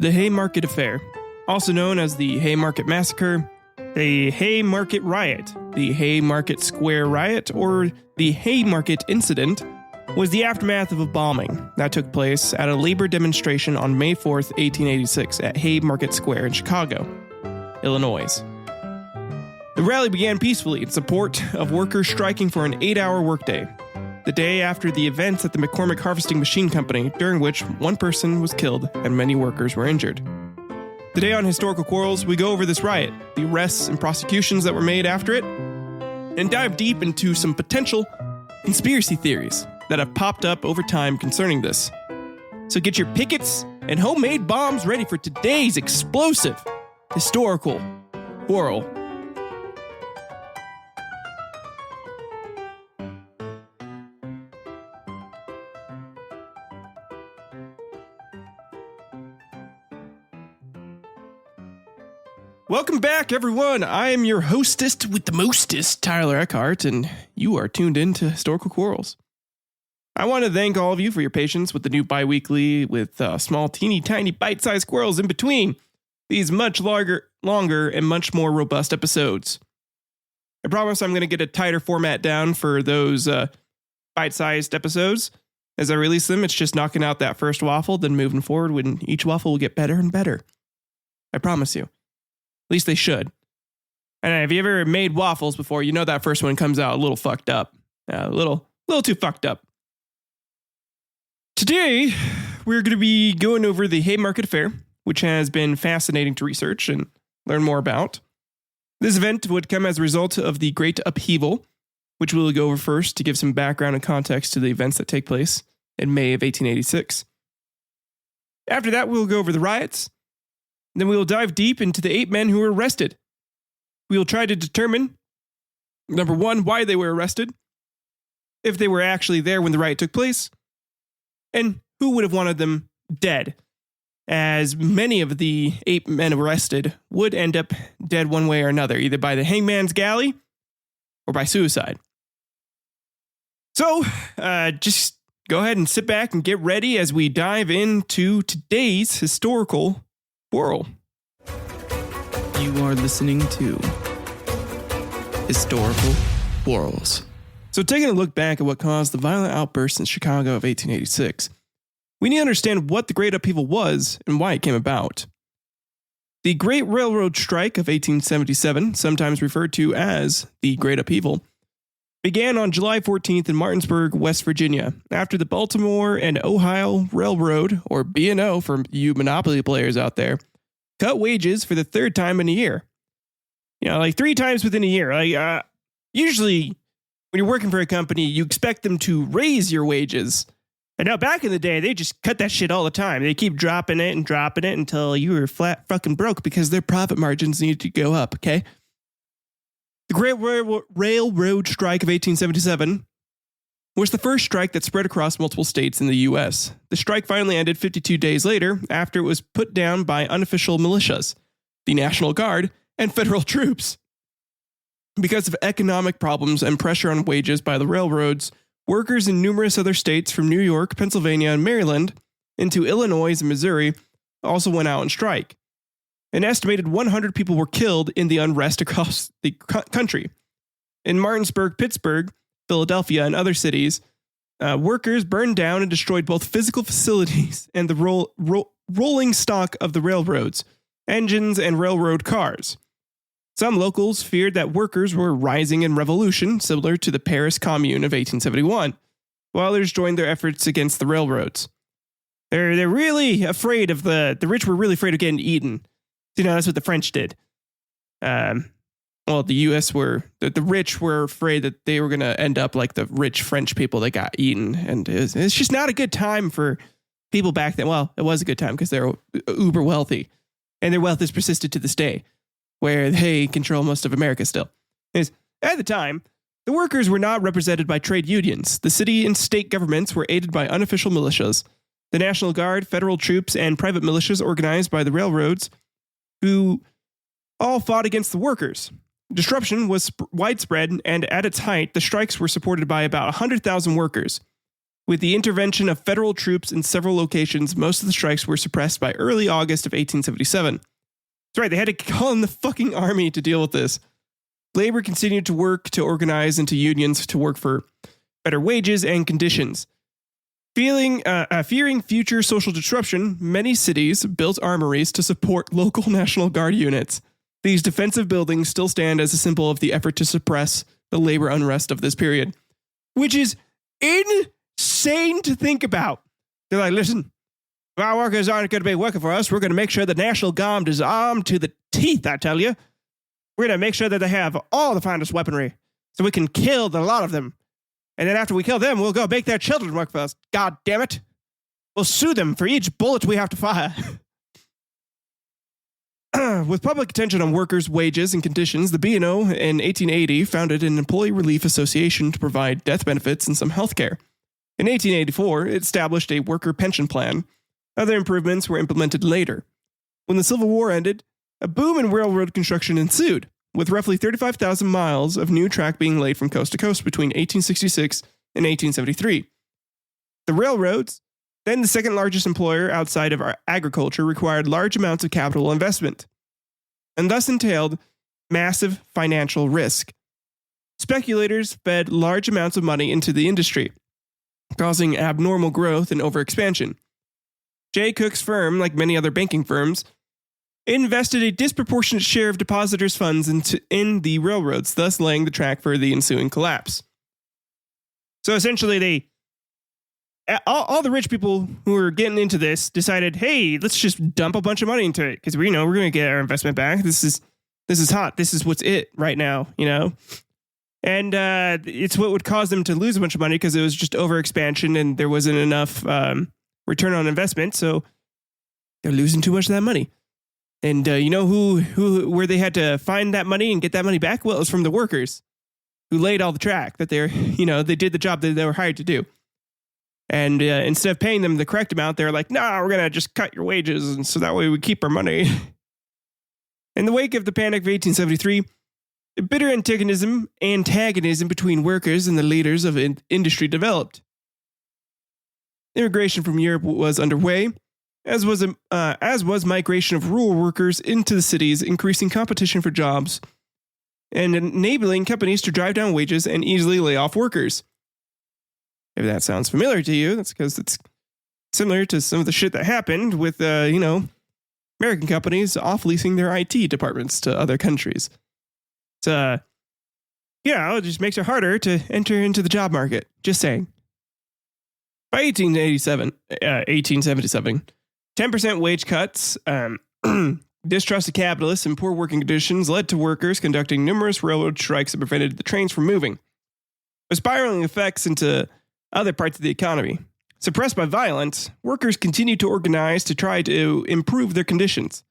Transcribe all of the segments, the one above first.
The Haymarket Affair, also known as the Haymarket Massacre, the Haymarket Riot, the Haymarket Square Riot, or the Haymarket Incident, was the aftermath of a bombing that took place at a labor demonstration on May 4th, 1886 at Haymarket Square in Chicago, Illinois. The rally began peacefully in support of workers striking for an 8-hour workday, the day after the events at the McCormick Harvesting Machine Company, during which one person was killed and many workers were injured. Today on Historical Quarrels, we go over this riot, the arrests and prosecutions that were made after it, and dive deep into some potential conspiracy theories that have popped up over time concerning this. So get your pickets and homemade bombs ready for today's explosive historical quarrel. Welcome back, everyone. I am your hostess with the mostest, Tyler Eckhardt, and you are tuned in to Historical Quarrels. I want to thank all of you for your patience with the new bi-weekly with small, teeny, tiny, bite-sized squirrels in between these much longer, and much more robust episodes. I promise I'm going to get a tighter format down for those bite-sized episodes. As I release them, it's just knocking out that first waffle, then moving forward when each waffle will get better and better. I promise you. At least they should. And if you ever made waffles before, you know that first one comes out a little fucked up. A little too fucked up. Today, we're going to be going over the Haymarket Affair, which has been fascinating to research and learn more about. This event would come as a result of the Great Upheaval, which we'll go over first to give some background and context to the events that take place in May of 1886. After that, we'll go over the riots. Then we will dive deep into the 8 men who were arrested. We will try to determine, number 1, why they were arrested, if they were actually there when the riot took place, and who would have wanted them dead, as many of the 8 men arrested would end up dead one way or another, either by the hangman's galley or by suicide. So, just go ahead and sit back and get ready as we dive into today's historical quarrel. You are listening to Historical Quarrels. So taking a look back at what caused the violent outburst in Chicago of 1886, we need to understand what the Great Upheaval was and why it came about. The Great Railroad Strike of 1877, sometimes referred to as the Great Upheaval, began on July 14th in Martinsburg, West Virginia, after the Baltimore and Ohio Railroad, or B&O for you Monopoly players out there, cut wages for the 3rd time in a year. You know, like 3 times within a year. Usually, when you're working for a company, you expect them to raise your wages. And now back in the day, they just cut that shit all the time. They keep dropping it until you were flat fucking broke because their profit margins needed to go up, okay? The Great Railroad Strike of 1877 was the first strike that spread across multiple states in the U.S. The strike finally ended 52 days later after it was put down by unofficial militias, the National Guard, and federal troops. Because of economic problems and pressure on wages by the railroads, workers in numerous other states from New York, Pennsylvania, and Maryland into Illinois and Missouri also went out on strike. An estimated 100 people were killed in the unrest across the country. In Martinsburg, Pittsburgh, Philadelphia, and other cities, workers burned down and destroyed both physical facilities and the rolling stock of the railroads, engines, and railroad cars. Some locals feared that workers were rising in revolution, similar to the Paris Commune of 1871, while others joined their efforts against the railroads. They're really afraid of the rich were really afraid of getting eaten. You know, that's what the French did. The U.S. the rich were afraid that they were going to end up like the rich French people that got eaten. And it's just not a good time for people back then. Well, it was a good time because they're uber wealthy. And their wealth has persisted to this day, where they control most of America still. At the time, the workers were not represented by trade unions. The city and state governments were aided by unofficial militias. The National Guard, federal troops, and private militias organized by the railroads who all fought against the workers. Disruption was widespread, and at its height, the strikes were supported by about 100,000 workers. With the intervention of federal troops in several locations, most of the strikes were suppressed by early August of 1877. That's right, they had to call in the fucking army to deal with this. Labor continued to work to organize into unions to work for better wages and conditions. Fearing future social disruption, many cities built armories to support local National Guard units. These defensive buildings still stand as a symbol of the effort to suppress the labor unrest of this period, which is insane to think about. They're like, listen, if our workers aren't going to be working for us, we're going to make sure the National Guard is armed to the teeth, I tell you. We're going to make sure that they have all the finest weaponry so we can kill the lot of them. And then after we kill them, we'll go make their children work for us. God damn it. We'll sue them for each bullet we have to fire. With public attention on workers' wages and conditions, the B&O in 1880 founded an employee relief association to provide death benefits and some health care. In 1884, it established a worker pension plan. Other improvements were implemented later. When the Civil War ended, a boom in railroad construction ensued, with roughly 35,000 miles of new track being laid from coast to coast between 1866 and 1873. The railroads, then the second largest employer outside of agriculture, required large amounts of capital investment, and thus entailed massive financial risk. Speculators fed large amounts of money into the industry, causing abnormal growth and overexpansion. J. Cook's firm, like many other banking firms, invested a disproportionate share of depositors' funds in the railroads, thus laying the track for the ensuing collapse. So essentially, all the rich people who were getting into this decided, hey, let's just dump a bunch of money into it because we know we're going to get our investment back. This is hot. This is what's it right now, you know? And it's what would cause them to lose a bunch of money because it was just overexpansion and there wasn't enough return on investment. So they're losing too much of that money. And you know where they had to find that money and get that money back? Well, it was from the workers who laid all the track that they did the job that they were hired to do. And instead of paying them the correct amount, they're like, nah, we're going to just cut your wages. And so that way we keep our money. In the wake of the Panic of 1873, a bitter antagonism between workers and the leaders of industry developed. Immigration from Europe was underway, as was migration of rural workers into the cities, increasing competition for jobs and enabling companies to drive down wages and easily lay off workers. If that sounds familiar to you, that's because it's similar to some of the shit that happened with, American companies off-leasing their IT departments to other countries. It just makes it harder to enter into the job market. Just saying. By 1877, 10% wage cuts, distrust of capitalists, and poor working conditions led to workers conducting numerous railroad strikes that prevented the trains from moving, with spiraling effects into other parts of the economy. Suppressed by violence, workers continued to organize to try to improve their conditions.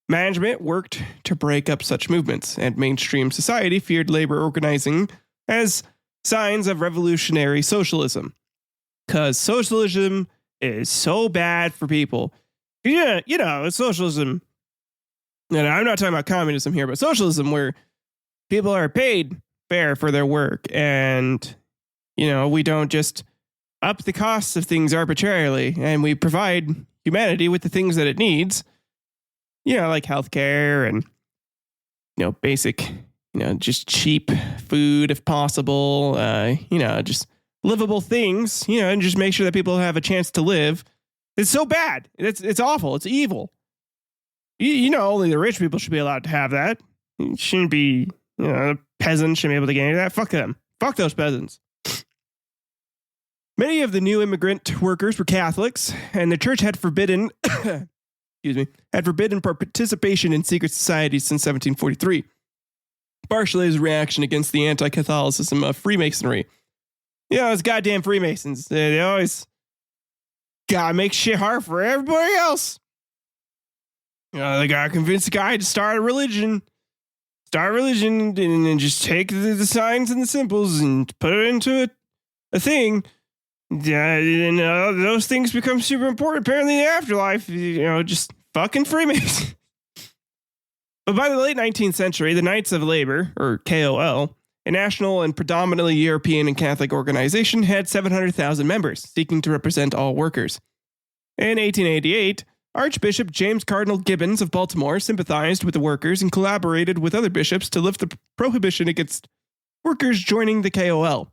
Management worked to break up such movements, and mainstream society feared labor organizing as signs of revolutionary socialism. Because socialism is so bad for people. Yeah, socialism, and I'm not talking about communism here, but socialism where people are paid fair for their work and, we don't just up the costs of things arbitrarily and we provide humanity with the things that it needs, like healthcare and, basic, just cheap food if possible, just livable things, and just make sure that people have a chance to live. It's so bad. It's awful. It's evil. Only the rich people should be allowed to have that. It shouldn't be, peasants shouldn't be able to get any of that. Fuck them. Fuck those peasants. Many of the new immigrant workers were Catholics, and the church had forbidden, participation in secret societies since 1743, partially as a reaction against the anti-Catholicism of Freemasonry. It's goddamn Freemasons. They always gotta make shit hard for everybody else. They gotta convince the guy to start a religion and just take the signs and the symbols and put it into a thing. And those things become super important apparently in the afterlife. Just fucking Freemasons. But by the late 19th century, the Knights of Labor, or KOL, a national and predominantly European and Catholic organization, had 700,000 members, seeking to represent all workers. In 1888, Archbishop James Cardinal Gibbons of Baltimore sympathized with the workers and collaborated with other bishops to lift the prohibition against workers joining the KOL.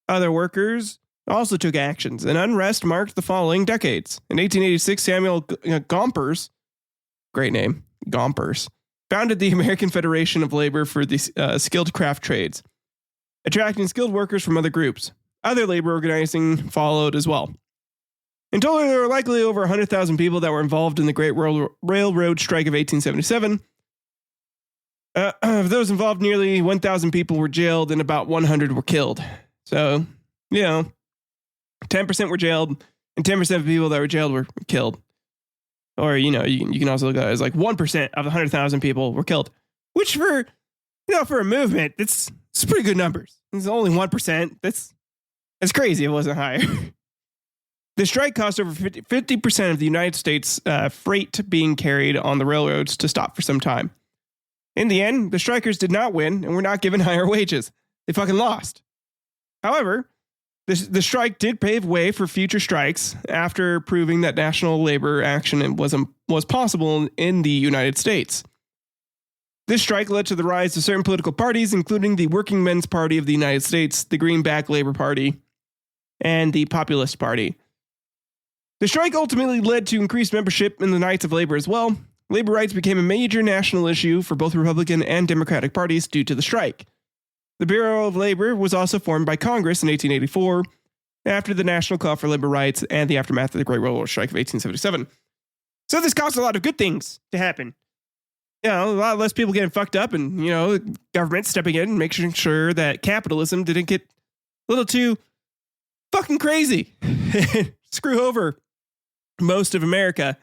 Other workers also took actions, and unrest marked the following decades. In 1886, Samuel Gompers, great name, Gompers, founded the American Federation of Labor for the Skilled Craft Trades, attracting skilled workers from other groups. Other labor organizing followed as well. In total, there were likely over 100,000 people that were involved in the Great Railroad Strike of 1877. Of those involved, nearly 1,000 people were jailed and about 100 were killed. So, 10% were jailed and 10% of the people that were jailed were killed. Or, you can also look at it as like 1% of the 100,000 people were killed, which for a movement, it's pretty good numbers. It's only 1%. That's crazy. It wasn't higher. The strike cost over 50% of the United States freight being carried on the railroads to stop for some time. In the end, the strikers did not win and were not given higher wages. They fucking lost. However, the strike did pave way for future strikes after proving that national labor action was possible in the United States. This strike led to the rise of certain political parties, including the Working Men's Party of the United States, the Greenback Labor Party, and the Populist Party. The strike ultimately led to increased membership in the Knights of Labor as well. Labor rights became a major national issue for both Republican and Democratic parties due to the strike. The Bureau of Labor was also formed by Congress in 1884 after the National Call for Labor Rights and the aftermath of the Great Railroad Strike of 1877. So this caused a lot of good things to happen. A lot less people getting fucked up and, government stepping in and making sure that capitalism didn't get a little too fucking crazy. Screw over most of America.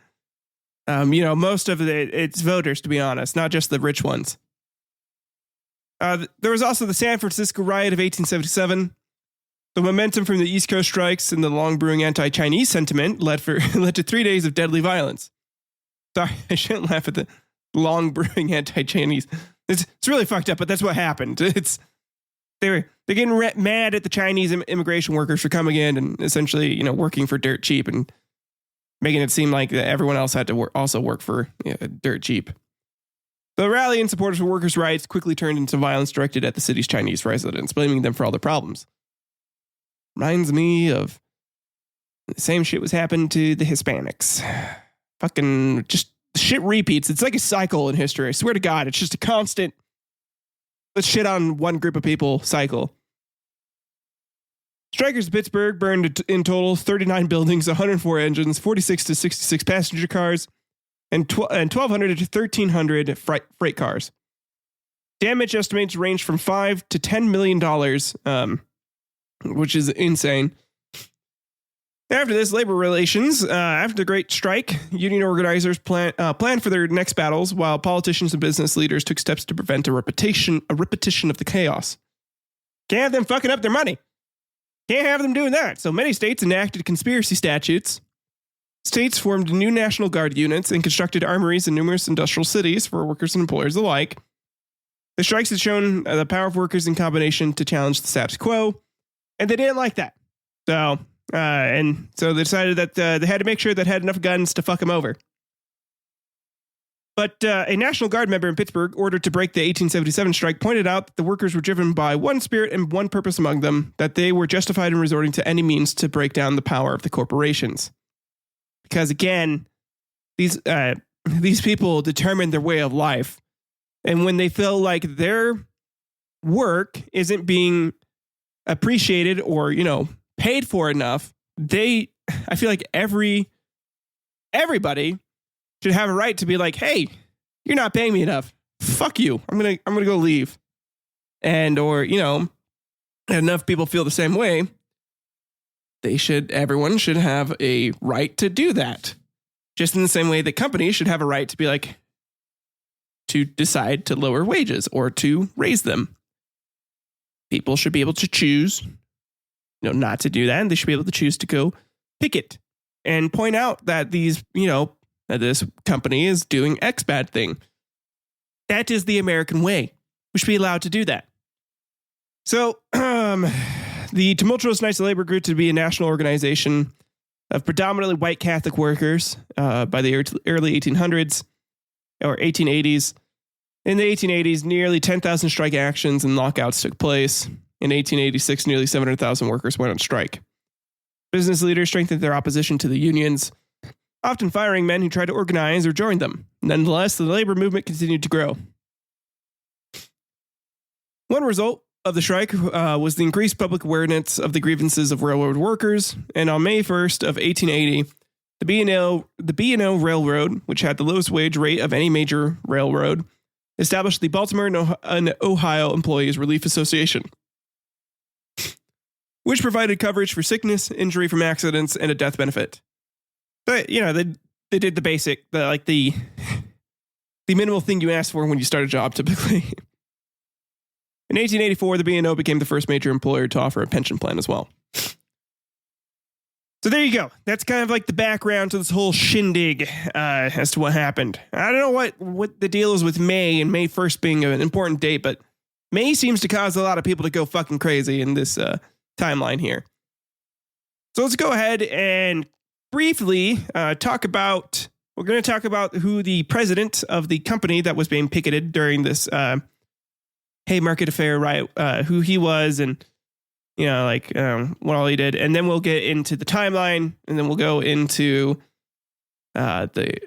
Most of its voters, to be honest, not just the rich ones. There was also the San Francisco riot of 1877. The momentum from the East Coast strikes and the long-brewing anti-Chinese sentiment led to 3 days of deadly violence. Sorry, I shouldn't laugh at the long-brewing anti-Chinese. It's really fucked up, but that's what happened. They're getting mad at the Chinese immigration workers for coming in and essentially, working for dirt cheap and making it seem like everyone else had to also work for dirt cheap. The rally in support of workers' rights quickly turned into violence directed at the city's Chinese residents, blaming them for all their problems. Reminds me of the same shit was happening to the Hispanics. Fucking just shit repeats. It's like a cycle in history. I swear to God, it's just a constant let's shit on one group of people cycle. Strikers in Pittsburgh burned in total 39 buildings, 104 engines, 46 to 66 passenger cars, and 1,200 to 1,300 freight cars. Damage estimates range from $5 to $10 million, which is insane. After this, labor relations. After the Great Strike, union organizers planned for their next battles, while politicians and business leaders took steps to prevent a repetition of the chaos. Can't have them fucking up their money. Can't have them doing that. So many states enacted conspiracy statutes. States formed new National Guard units and constructed armories in numerous industrial cities for workers and employers alike. The strikes had shown the power of workers in combination to challenge the status quo, and they didn't like that. So they decided that they had to make sure that had enough guns to fuck them over. But a National Guard member in Pittsburgh, ordered to break the 1877 strike, pointed out that the workers were driven by one spirit and one purpose among them, that they were justified in resorting to any means to break down the power of the corporations. Because again, these people determine their way of life. And when they feel like their work isn't being appreciated or, paid for enough, I feel like everybody should have a right to be like, hey, you're not paying me enough. Fuck you. I'm gonna go leave. And enough people feel the same way. Everyone should have a right to do that. Just in the same way that companies should have a right to be like, to decide to lower wages or to raise them. People should be able to choose, not to do that. And they should be able to choose to go picket and point out that that this company is doing X bad thing. That is the American way. We should be allowed to do that. So, the tumultuous Knights of Labor grew to be a national organization of predominantly white Catholic workers by the early 1800s or 1880s. In the 1880s, nearly 10,000 strike actions and lockouts took place. In 1886, nearly 700,000 workers went on strike. Business leaders strengthened their opposition to the unions, often firing men who tried to organize or join them. Nonetheless, the labor movement continued to grow. One result of the strike was the increased public awareness of the grievances of railroad workers, and on May 1st of 1880, the B&O Railroad, which had the lowest wage rate of any major railroad, established the Baltimore and Ohio Employees Relief Association, which provided coverage for sickness, injury from accidents, and a death benefit. But, they did the basic, the minimal thing you ask for when you start a job, typically. In 1884, the B&O became the first major employer to offer a pension plan as well. So there you go. That's kind of like the background to this whole shindig as to what happened. I don't know what the deal is with May and May 1st being an important date, but May seems to cause a lot of people to go fucking crazy in this timeline here. So let's go ahead and briefly talk about who the president of the company that was being picketed during this Haymarket Affair riot, who he was and what all he did. And then we'll get into the timeline, and then we'll go into the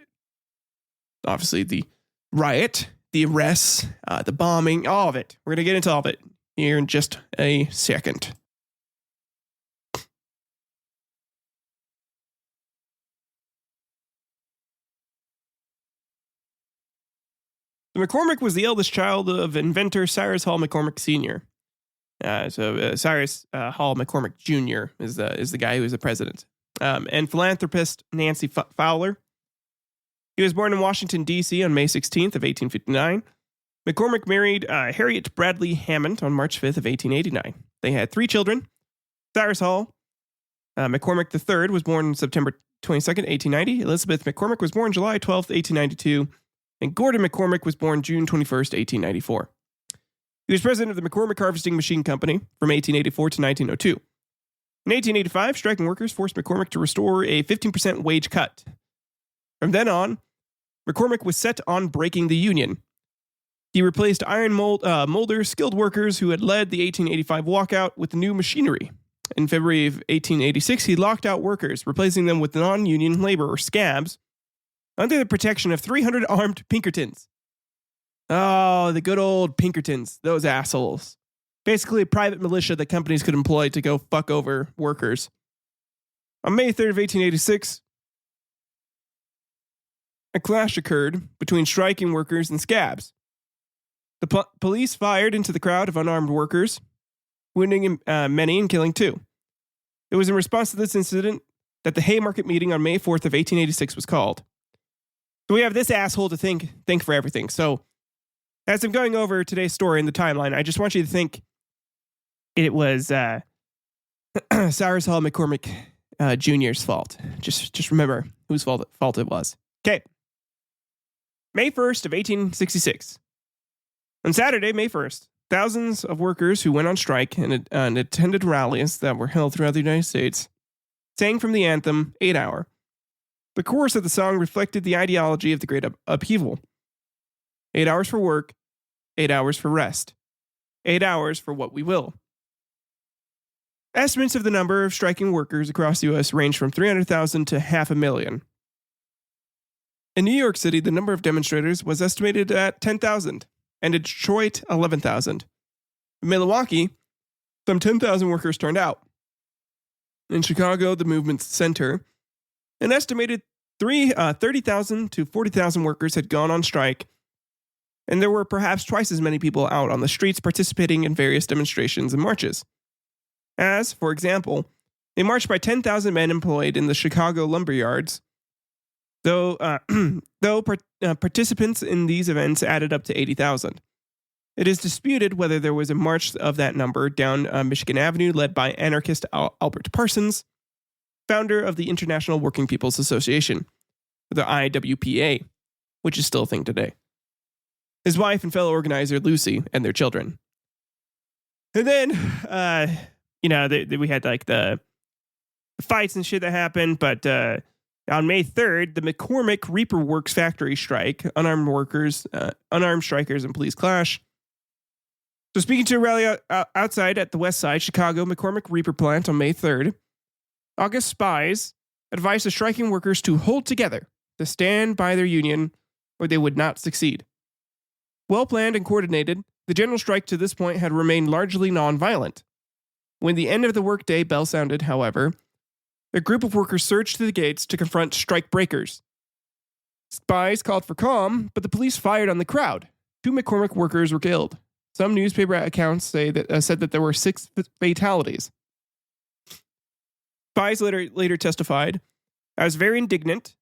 riot, the arrests, the bombing, all of it. We're going to get into all of it here in just a second. McCormick was the eldest child of inventor Cyrus Hall McCormick Sr. Cyrus Hall McCormick Jr. is the guy who is the president. And philanthropist Nancy Fowler. He was born in Washington, D.C. on May 16th of 1859. McCormick married Harriet Bradley Hammond on March 5th of 1889. They had 3 children. Cyrus Hall McCormick III was born on September 22nd, 1890. Elizabeth McCormick was born July 12th, 1892. And Gordon McCormick was born June 21st, 1894. He was president of the McCormick Harvesting Machine Company from 1884 to 1902. In 1885, striking workers forced McCormick to restore a 15% wage cut. From then on, McCormick was set on breaking the union. He replaced iron molders, skilled workers who had led the 1885 walkout with new machinery. In February of 1886, he locked out workers, replacing them with non-union labor, or scabs, under the protection of 300 armed Pinkertons. Oh, the good old Pinkertons, those assholes. Basically a private militia that companies could employ to go fuck over workers. On May 3rd of 1886, a clash occurred between striking workers and scabs. The police fired into the crowd of unarmed workers, wounding many and killing 2. It was in response to this incident that the Haymarket meeting on May 4th of 1886 was called. So we have this asshole to think for everything. So as I'm going over today's story in the timeline, I just want you to think it was Cyrus Hall McCormick Jr.'s fault. Just remember whose fault it was. Okay. May 1st of 1866. On Saturday, May 1st, thousands of workers who went on strike and attended rallies that were held throughout the United States sang from the anthem 8 Hour. The chorus of the song reflected the ideology of the Great Upheaval. 8 hours for work, 8 hours for rest, 8 hours for what we will. Estimates of the number of striking workers across the U.S. range from 300,000 to 500,000. In New York City, the number of demonstrators was estimated at 10,000, and in Detroit, 11,000. In Milwaukee, some 10,000 workers turned out. In Chicago, the movement's center, an estimated 30,000 to 40,000 workers had gone on strike, and there were perhaps twice as many people out on the streets participating in various demonstrations and marches. As, for example, they marched by 10,000 men employed in the Chicago lumber yards, though participants in these events added up to 80,000. It is disputed whether there was a march of that number down Michigan Avenue led by anarchist Albert Parsons, founder of the International Working People's Association, the IWPA, which is still a thing today. His wife and fellow organizer Lucy and their children. And then, we had like the fights and shit that happened. But on May 3rd, the McCormick Reaper Works factory strike, unarmed strikers and police clash. So speaking to a rally outside at the West Side Chicago McCormick Reaper plant on May 3rd, August Spies advised the striking workers to hold together, to stand by their union, or they would not succeed. Well planned and coordinated, the general strike to this point had remained largely nonviolent. When the end of the workday bell sounded, however, a group of workers surged to the gates to confront strike breakers. Spies called for calm, but the police fired on the crowd. 2 McCormick workers were killed. Some newspaper accounts said that there were 6 fatalities. Spies later testified, "I was very indignant.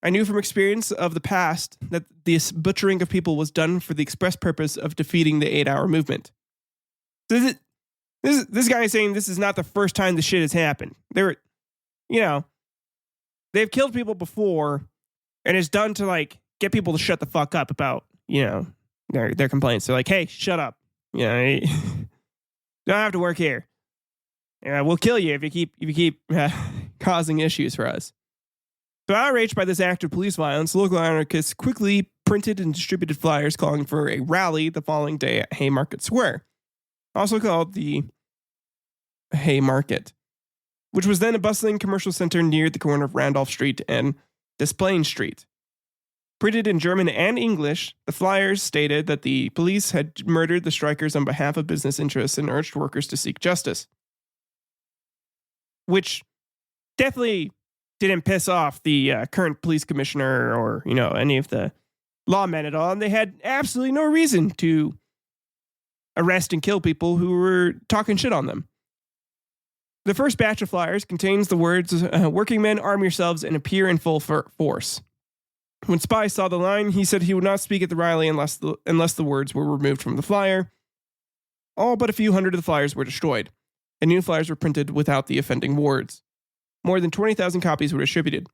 I knew from experience of the past that this butchering of people was done for the express purpose of defeating the 8-hour movement." So this guy is saying this is not the first time this shit has happened. They've killed people before, and it's done to like get people to shut the fuck up about their complaints. They're like, "Hey, shut up. You don't have to work here. We'll kill you if you keep causing issues for us." So outraged by this act of police violence, local anarchists quickly printed and distributed flyers calling for a rally the following day at Haymarket Square, also called the Haymarket, which was then a bustling commercial center near the corner of Randolph Street and Des Plaines Street. Printed in German and English, the flyers stated that the police had murdered the strikers on behalf of business interests and urged workers to seek justice. Which definitely didn't piss off the current police commissioner or, any of the lawmen at all. And they had absolutely no reason to arrest and kill people who were talking shit on them. The first batch of flyers contains the words, "Working men, arm yourselves and appear in full force." When Spies saw the line, he said he would not speak at the rally unless the words were removed from the flyer. All but a few hundred of the flyers were destroyed, and new flyers were printed without the offending words. More than 20,000 copies were distributed.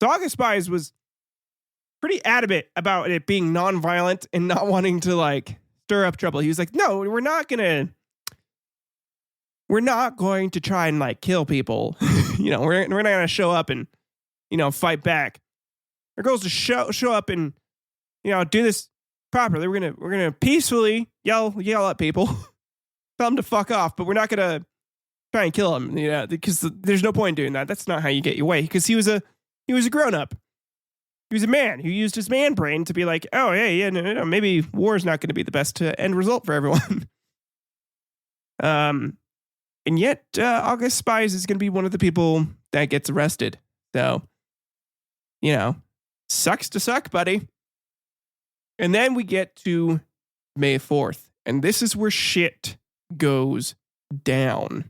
So August Spies was pretty adamant about it being nonviolent and not wanting to stir up trouble. He was like, "No, we're not going to try and kill people. We're not going to show up and fight back. Our goal is to show up and do this properly. We're gonna peacefully yell at people, tell them to fuck off, but we're not gonna try and kill them, because there's no point in doing that. That's not how you get your way." Because he was a grown up. He was a man who used his man brain to be like, "Oh, hey, yeah, no, maybe war is not going to be the best end result for everyone." And yet, August Spies is going to be one of the people that gets arrested. So, sucks to suck, buddy. And then we get to May 4th, and this is where shit goes down.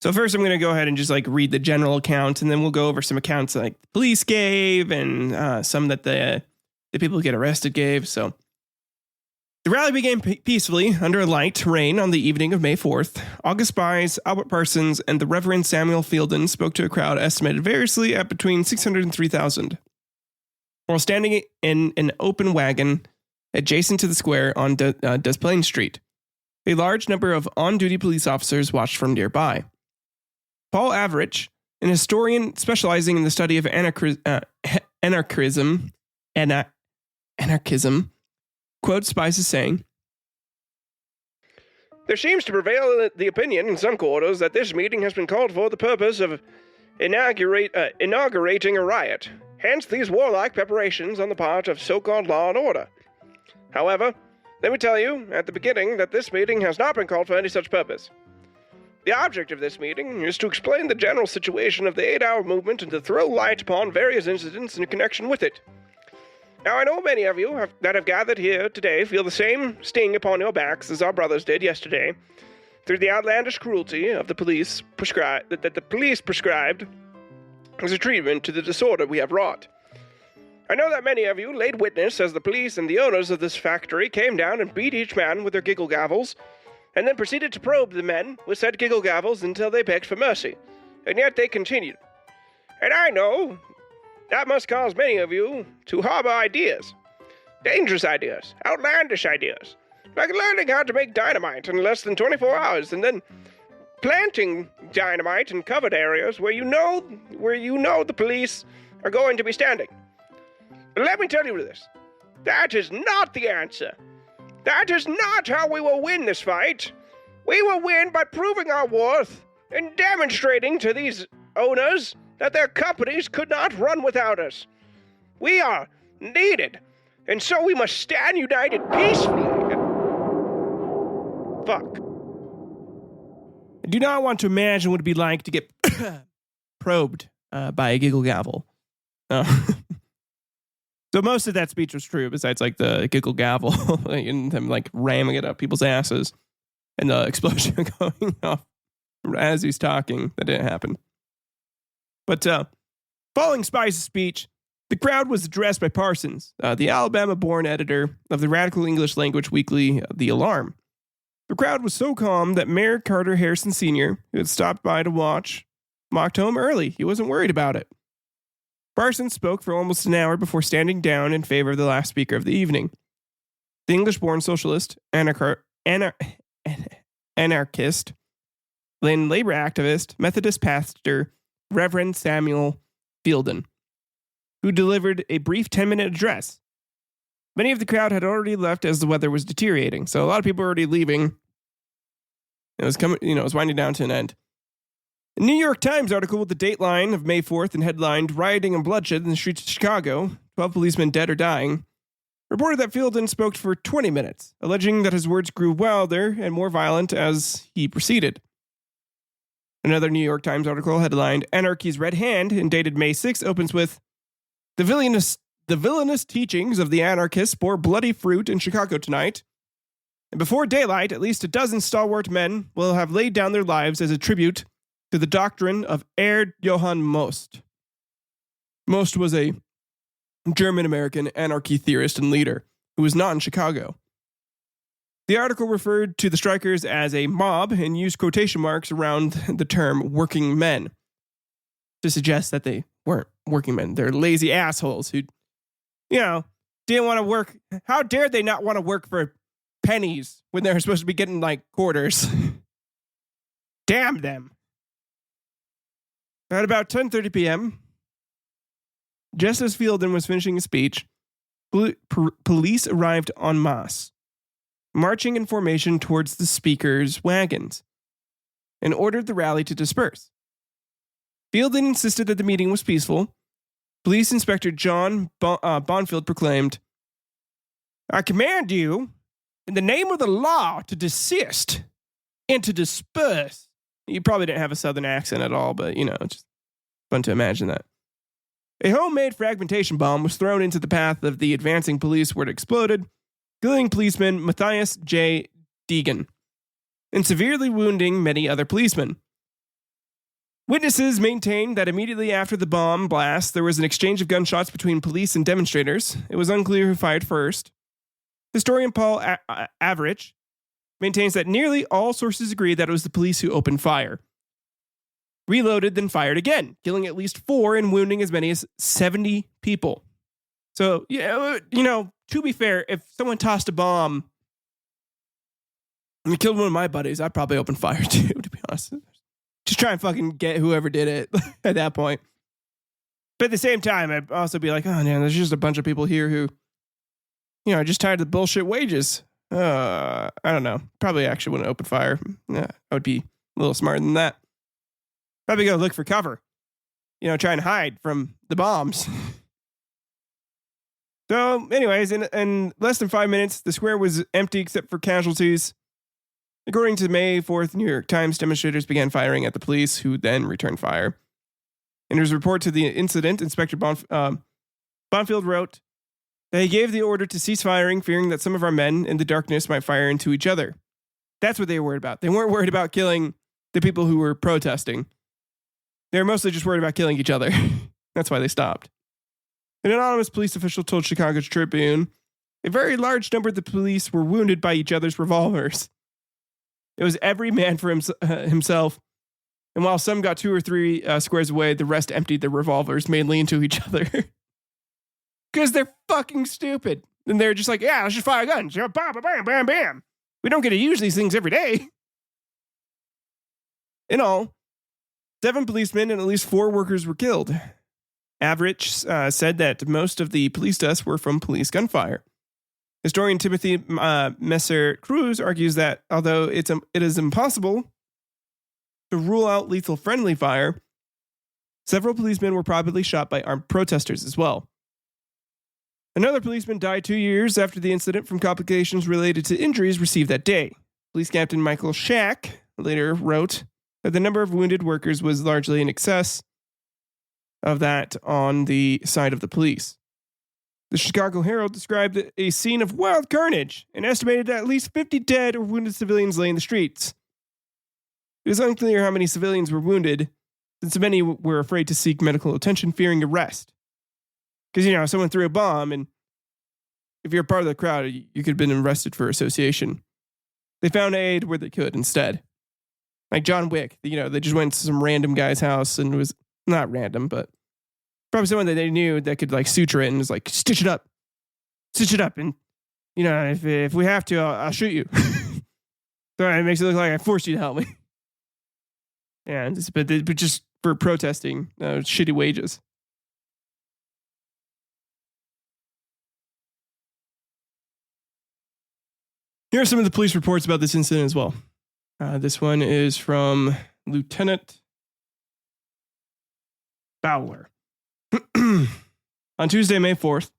So first I'm going to go ahead and just read the general account, and then we'll go over some accounts the police gave and some that the people who get arrested gave. So the rally began peacefully under a light rain on the evening of May 4th. August Spies, Albert Parsons, and the Reverend Samuel Fielden spoke to a crowd estimated variously at between 600 and 3,000. While standing in an open wagon adjacent to the square on Des Plaines Street, a large number of on-duty police officers watched from nearby. Paul Average, an historian specializing in the study of anarchism, quotes Spies as saying, "There seems to prevail the opinion in some quarters that this meeting has been called for the purpose of inaugurating a riot. Hence these warlike preparations on the part of so-called law and order. However, let me tell you at the beginning that this meeting has not been called for any such purpose. The object of this meeting is to explain the general situation of the 8-hour movement and to throw light upon various incidents in connection with it. Now, I know many of you that have gathered here today feel the same sting upon your backs as our brothers did yesterday, through the outlandish cruelty of the police prescribed as a treatment to the disorder we have wrought. I know that many of you laid witness as the police and the owners of this factory came down and beat each man with their giggle gavels, and then proceeded to probe the men with said giggle gavels until they begged for mercy, and yet they continued. And I know that must cause many of you to harbor ideas, dangerous ideas, outlandish ideas, Like learning how to make dynamite in less than 24 hours and then planting dynamite in covered areas where you know the police are going to be standing. But let me tell you this. That is not the answer. That is not how we will win this fight. We will win by proving our worth and demonstrating to these owners that their companies could not run without us. We are needed, and so we must stand united peacefully. Fuck. I do not want to imagine what it'd be like to get probed by a giggle gavel. So most of that speech was true, besides like the giggle gavel and them like ramming it up people's asses and the explosion going off as he's talking. That didn't happen. But following Spice's speech, the crowd was addressed by Parsons, the Alabama-born editor of the radical English language weekly, The Alarm. The crowd was so calm that Mayor Carter Harrison Sr., who had stopped by to watch, walked home early. He wasn't worried about it. Parsons spoke for almost an hour before standing down in favor of the last speaker of the evening. The English-born socialist, anarchist, then labor activist, Methodist pastor, Reverend Samuel Fielden, who delivered a brief 10-minute address. Many of the crowd had already left as the weather was deteriorating, so a lot of people were already leaving. It was coming, it was winding down to an end. A New York Times article with the dateline of May 4th and headlined "Rioting and Bloodshed in the Streets of Chicago, 12 policemen dead or dying," reported that Fielden spoke for 20 minutes, alleging that his words grew wilder and more violent as he proceeded. Another New York Times article headlined "Anarchy's Red Hand" and dated May 6th opens with The villainous teachings of the anarchists bore bloody fruit in Chicago tonight. And before daylight, at least a dozen stalwart men will have laid down their lives as a tribute to the doctrine of Erd Johann Most. Most was a German-American anarchy theorist and leader who was not in Chicago. The article referred to the strikers as a mob and used quotation marks around the term working men to suggest that they weren't working men. They're lazy assholes who, didn't want to work. How dared they not want to work for pennies when they're supposed to be getting like quarters? Damn them. At about 10:30 p.m., just as Fielden was finishing his speech, police arrived en masse, marching in formation towards the speaker's wagons, and ordered the rally to disperse. Fielden insisted that the meeting was peaceful. Police Inspector John Bonfield proclaimed, "I command you, in the name of the law, to desist and to disperse." He probably didn't have a southern accent at all, but, it's just fun to imagine that. A homemade fragmentation bomb was thrown into the path of the advancing police where it exploded, killing policeman Matthias J. Deegan, and severely wounding many other policemen. Witnesses maintained that immediately after the bomb blast, there was an exchange of gunshots between police and demonstrators. It was unclear who fired first. Historian Paul Average maintains that nearly all sources agree that it was the police who opened fire. Reloaded, then fired again, killing at least 4 and wounding as many as 70 people. So, to be fair, if someone tossed a bomb and killed one of my buddies, I'd probably open fire too, to be honest. Just try and fucking get whoever did it at that point. But at the same time, I'd also be like, oh, man, there's just a bunch of people here who, are just tired of the bullshit wages. I don't know. Probably actually wouldn't open fire. I would be a little smarter than that. Probably go look for cover. Try and hide from the bombs. So, anyways, in less than 5 minutes, the square was empty except for casualties. According to the May 4th New York Times, demonstrators began firing at the police, who then returned fire. In his report to the incident, Inspector Bonfield wrote that he gave the order to cease firing, fearing that some of our men in the darkness might fire into each other. That's what they were worried about. They weren't worried about killing the people who were protesting. They were mostly just worried about killing each other. That's why they stopped. An anonymous police official told Chicago Tribune a very large number of the police were wounded by each other's revolvers. It was every man for himself, and while some got 2 or 3 squares away, the rest emptied their revolvers mainly into each other. Because they're fucking stupid. then they're just like, yeah, let's just fire guns. Bam, bam, bam, bam, bam. We don't get to use these things every day. In all, 7 policemen and at least 4 workers were killed. Average said that most of the police deaths were from police gunfire. Historian Timothy Messer Cruz argues that although it is impossible to rule out lethal friendly fire, several policemen were probably shot by armed protesters as well. Another policeman died 2 years after the incident from complications related to injuries received that day. Police Captain Michael Shack later wrote that the number of wounded workers was largely in excess of that on the side of the police. The Chicago Herald described a scene of wild carnage and estimated that at least 50 dead or wounded civilians lay in the streets. It is unclear how many civilians were wounded, since many were afraid to seek medical attention, fearing arrest. Because, someone threw a bomb, and if you're a part of the crowd, you could have been arrested for association. They found aid where they could instead. Like John Wick, they just went to some random guy's house, and it was not random, but probably someone that they knew that could suture it and was like, stitch it up, and if we have to, I'll shoot you. So it makes it look like I forced you to help me. Yeah, but just for protesting shitty wages. Here are some of the police reports about this incident as well. This one is from Lieutenant Bowler. On Tuesday, May 4th,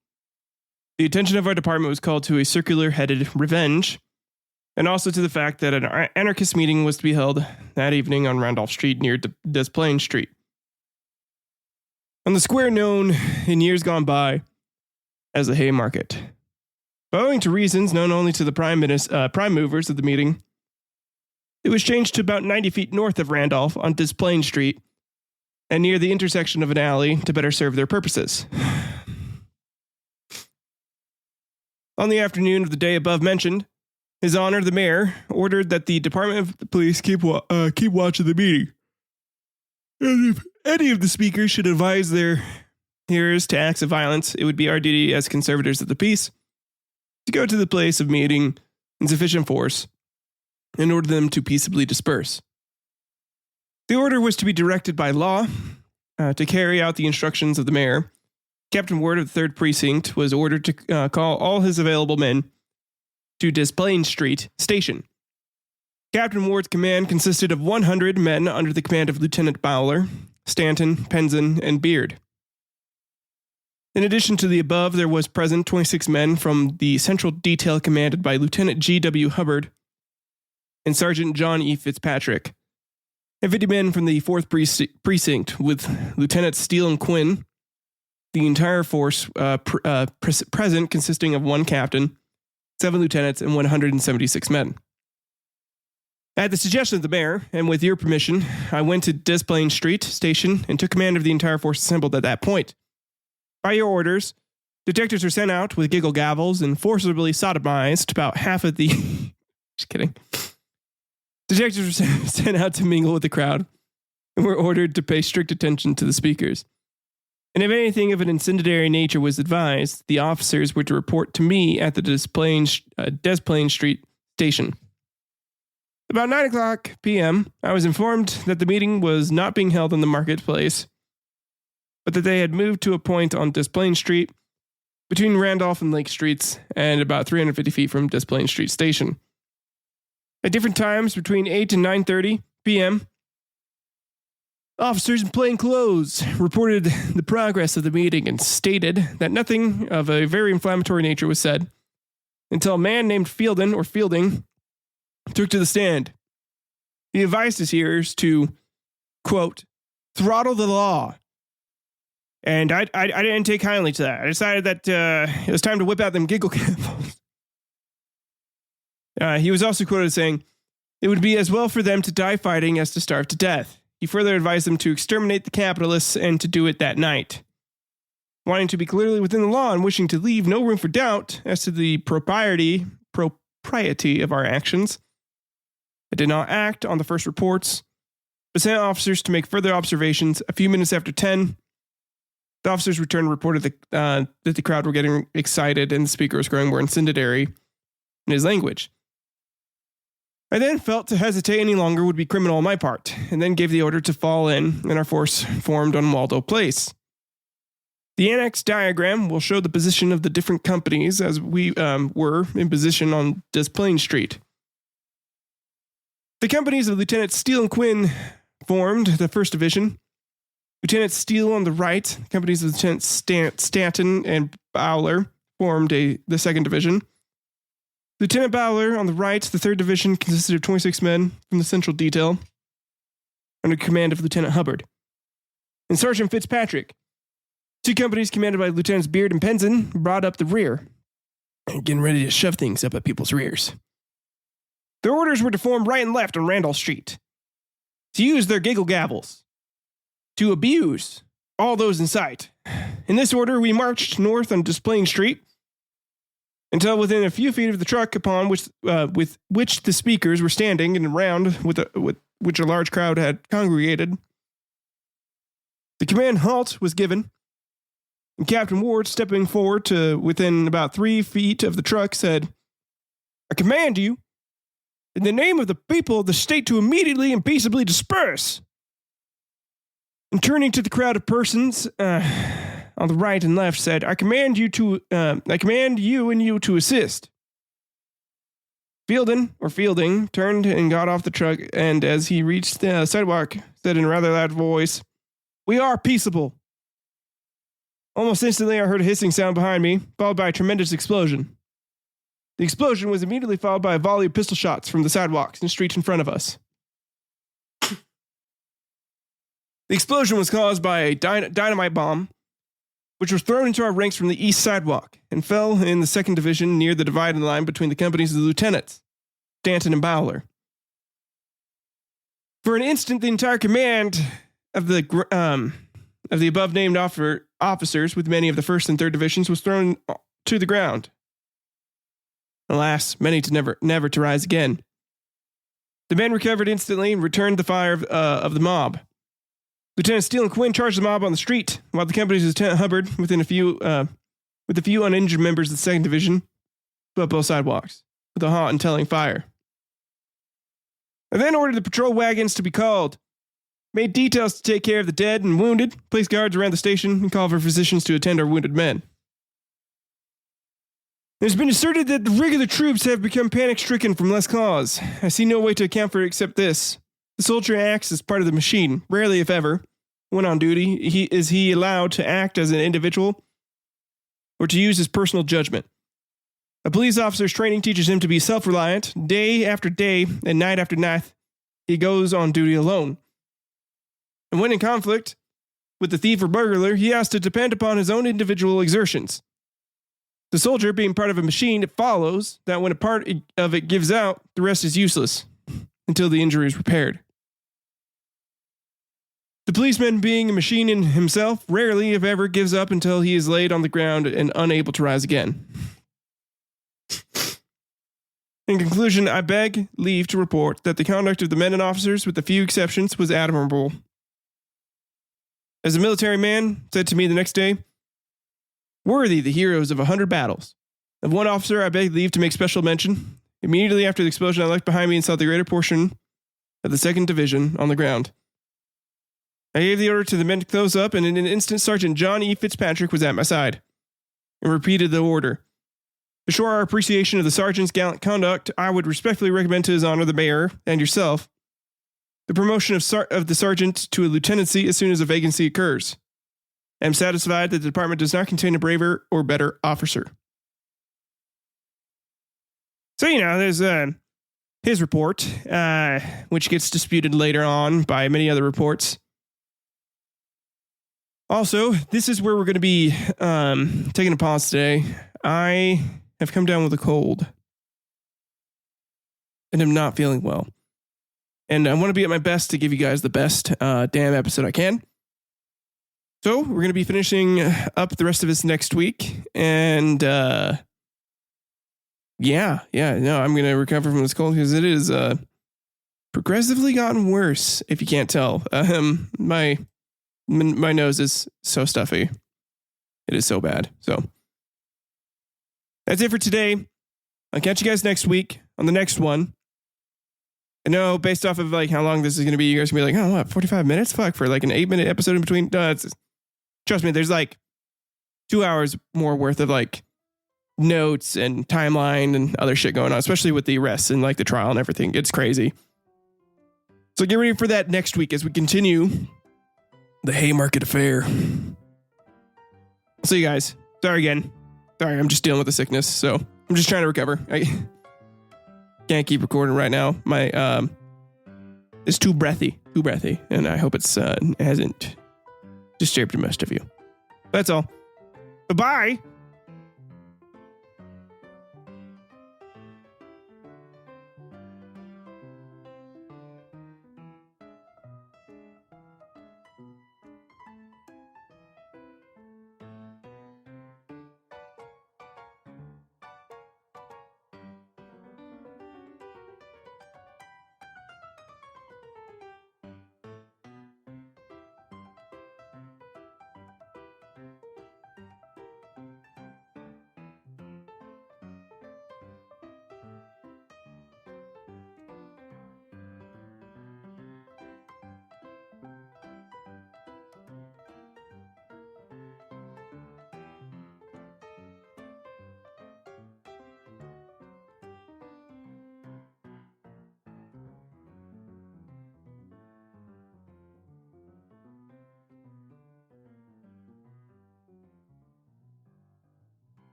the attention of our department was called to a circular-headed revenge, and also to the fact that an anarchist meeting was to be held that evening on Randolph Street near Des Plaines Street. On the square known in years gone by as the Haymarket. But owing to reasons known only to the prime movers of the meeting, it was changed to about 90 feet north of Randolph on Des Plaines Street and near the intersection of an alley to better serve their purposes. On the afternoon of the day above mentioned, His Honor the Mayor ordered that the Department of Police keep watch of the meeting. And if any of the speakers should advise their hearers to acts of violence, it would be our duty as conservators of the peace to go to the place of meeting in sufficient force and order them to peaceably disperse. The order was to be directed by law to carry out the instructions of the mayor. Captain Ward of the 3rd Precinct was ordered to call all his available men to Des Plaines Street Station. Captain Ward's command consisted of 100 men under the command of Lieutenant Bowler, Stanton, Penzin, and Beard. In addition to the above, there was present 26 men from the Central Detail commanded by Lieutenant G.W. Hubbard and Sergeant John E. Fitzpatrick, and 50 men from the 4th Precinct with Lieutenant Steele and Quinn, the entire force present consisting of 1 captain, 7 lieutenants, and 176 men. At the suggestion of the mayor, and with your permission, I went to Des Plaines Street Station and took command of the entire force assembled at that point. By your orders, detectives were sent out with giggle gavels and forcibly sodomized about half of the... Just kidding. Detectives were sent out to mingle with the crowd and were ordered to pay strict attention to the speakers. And if anything of an incendiary nature was advised, the officers were to report to me at the Des Plaines Street Station. About 9 o'clock p.m., I was informed that the meeting was not being held in the marketplace, but that they had moved to a point on Des Plaines Street between Randolph and Lake Streets and about 350 feet from Des Plaines Street Station. At different times between 8 and 9:30 p.m., officers in plain clothes reported the progress of the meeting and stated that nothing of a very inflammatory nature was said until a man named Fielding took to the stand. He advised his hearers to, quote, throttle the law. And I didn't take kindly to that. I decided that it was time to whip out them giggle candles. He was also quoted as saying, it would be as well for them to die fighting as to starve to death. He further advised them to exterminate the capitalists and to do it that night. Wanting to be clearly within the law and wishing to leave no room for doubt as to the propriety of our actions, I did not act on the first reports, but sent officers to make further observations a few minutes after 10. The officers returned and reported that the crowd were getting excited and the speaker was growing more incendiary in his language. I then felt to hesitate any longer would be criminal on my part, and then gave the order to fall in, and our force formed on Waldo Place. The annex diagram will show the position of the different companies as we were in position on Des Plaines Street. The companies of Lieutenant Steele and Quinn formed the 1st Division. Lieutenant Steele on the right, the companies of Lieutenant Stanton and Bowler formed the 2nd Division. Lieutenant Bowler on the right, the 3rd Division, consisted of 26 men from the Central Detail under command of Lieutenant Hubbard. And Sergeant Fitzpatrick, 2 companies commanded by Lieutenants Beard and Penzin, brought up the rear, getting ready to shove things up at people's rears. Their orders were to form right and left on Randolph Street, to use their giggle gavels, to abuse all those in sight. In this order, we marched north on Des Plaines Street until within a few feet of the truck upon which with which the speakers were standing and around with which a large crowd had congregated. The command halt was given, and Captain Ward, stepping forward to within about 3 feet of the truck, said, "I command you, in the name of the people of the state, to immediately and peaceably disperse." And turning to the crowd of persons on the right and left, said, I command you and you to assist." Fielding turned and got off the truck, and as he reached the sidewalk, said in a rather loud voice, "We are peaceable." Almost instantly, I heard a hissing sound behind me, followed by a tremendous explosion. The explosion was immediately followed by a volley of pistol shots from the sidewalks and streets in front of us. The explosion was caused by a dynamite bomb, which was thrown into our ranks from the east sidewalk and fell in the 2nd Division near the dividing line between the companies of the lieutenants, Stanton and Bowler. For an instant, the entire command of the above-named officers, with many of the 1st and 3rd Divisions, was thrown to the ground. Alas, many to never to rise again. The men recovered instantly and returned the fire of the mob. Lieutenant Steele and Quinn charged the mob on the street, while the companies of Lieutenant Hubbard, with a few uninjured members of the 2nd Division, swept both sidewalks with a hot and telling fire. I then ordered the patrol wagons to be called, made details to take care of the dead and wounded, placed guards around the station, and called for physicians to attend our wounded men. It has been asserted that the regular troops have become panic-stricken from less cause. I see no way to account for it except this. The soldier acts as part of the machine, rarely if ever. When on duty, is he allowed to act as an individual or to use his personal judgment. A police officer's training teaches him to be self-reliant. Day after day and night after night, he goes on duty alone. And when in conflict with the thief or burglar, he has to depend upon his own individual exertions. The soldier being part of a machine, it follows that when a part of it gives out, the rest is useless until the injury is repaired. The policeman, being a machine in himself, rarely, if ever, gives up until he is laid on the ground and unable to rise again. In conclusion, I beg leave to report that the conduct of the men and officers, with a few exceptions, was admirable. As a military man said to me the next day, worthy the heroes of 100 battles. Of one officer, I beg leave to make special mention. Immediately after the explosion, I looked behind me and saw the greater portion of the 2nd Division on the ground. I gave the order to the men to close up, and in an instant, Sergeant John E. Fitzpatrick was at my side and repeated the order. To show our appreciation of the sergeant's gallant conduct, I would respectfully recommend to his honor the mayor and yourself the promotion of the sergeant to a lieutenancy as soon as a vacancy occurs. I am satisfied that the department does not contain a braver or better officer. So, there's his report, which gets disputed later on by many other reports. Also, this is where we're going to be taking a pause today. I have come down with a cold and am not feeling well. And I want to be at my best to give you guys the best damn episode I can. So we're going to be finishing up the rest of this next week. And I'm going to recover from this cold because it is progressively gotten worse, if you can't tell. My nose is so stuffy. It is so bad. So that's it for today. I'll catch you guys next week on the next one. I know based off of like how long this is going to be, you guys can be like, oh, what, 45 minutes? Fuck, for like an 8-minute episode in between. Trust me, there's like 2 hours more worth of like notes and timeline and other shit going on, especially with the arrests and like the trial and everything. It's crazy. So get ready for that next week as we continue the Haymarket Affair. See you guys. Sorry again. Sorry, I'm just dealing with the sickness, so I'm just trying to recover. I can't keep recording right now. My it's too breathy, and I hope it hasn't disturbed most of you. That's all. Bye-bye.